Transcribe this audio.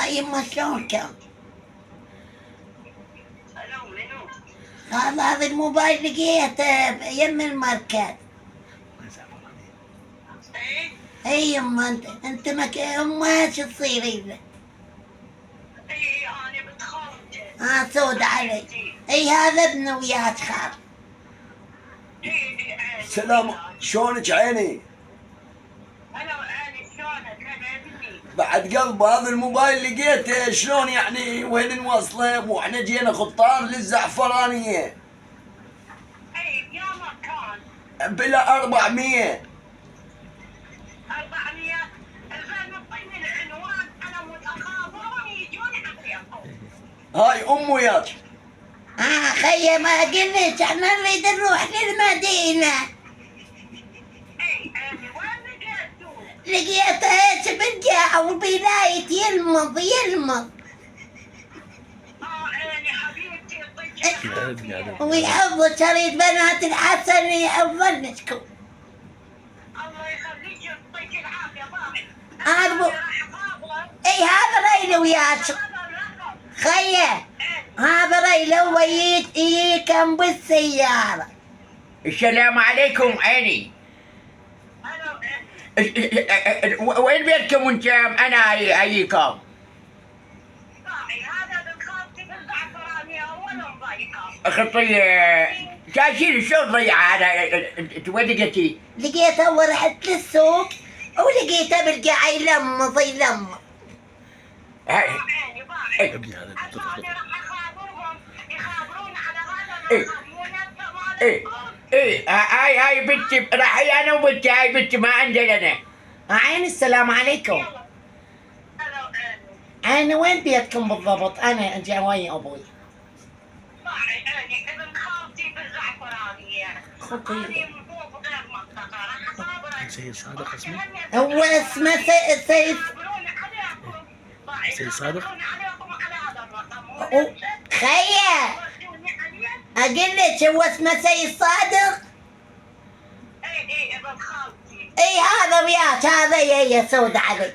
يما شلونك؟ الو منو؟ هذا الموبايل لقيته يم المركز. ايه؟ اي يما انت امها شو تصيري له؟ ايه انا بنت خالته. سود علي. اي هذا ابنه وياك خال. سلام، شلونك عيني؟ هلا عيني شلونك؟ هلا ابني. بعد قلب هذا الموبايل لقيته شلون يعني وين نوصله؟ واحنا جينا خطار للزعفرانية ايه يا مكان. بلا 400. 400. زين اعطيني العنوان انا متخابرون يجون عليكم. هاي ام وياك. خيه ما قلت احنا نريد نروح للمدينة. ايه عيني وين لقيتوه؟ لقيته هيك بالجاع وبلاية يلمض. عيني حبيبتي يعطيك العافية. ويحفظك اريد بنات الحسن يحفظنكم. الله يخليك يعطيك العافية بابي. هذا أنا راح أقابله. اي هذا ريلي وياك. هذا الرقم. خيه هذا ريلي هو يجيكم بالسيارة. السلام عليكم عيني. هلا وين بيتكم انتم؟ انا اجيكم. باعي هذا بن خالتي بالزعفرانية ولا مضايقة. اخطي شايفين شلون ضيعة هذا؟ انت وين لقيتي؟ لقيته ورحت للسوق ولقيته بالقاع يلمض. هاي عيني باعي. إيه. أنا راح أخابرهم يخابرون على هذا إيه. الرقم ونفسه ايه مالكم. ايه هاي بنتي راح انا وبنتي، هاي بنتي ما عندنا انا. عين السلام عليكم. يلا. هلا عيني. انا وين بيتكم بالضبط؟ انا جواي ابوي. باعي عيني ابن خالتي بالزعفرانية. خطير. أنا من فوق غير منطقة راح أخابره. سيد صادق اسمه؟ هو اسمه سيد. سيد صادق؟ خيه اقول لك هو اسمه سيد صادق. ايه ابن خالتي. اي هذا وياك هذا يا سود علي.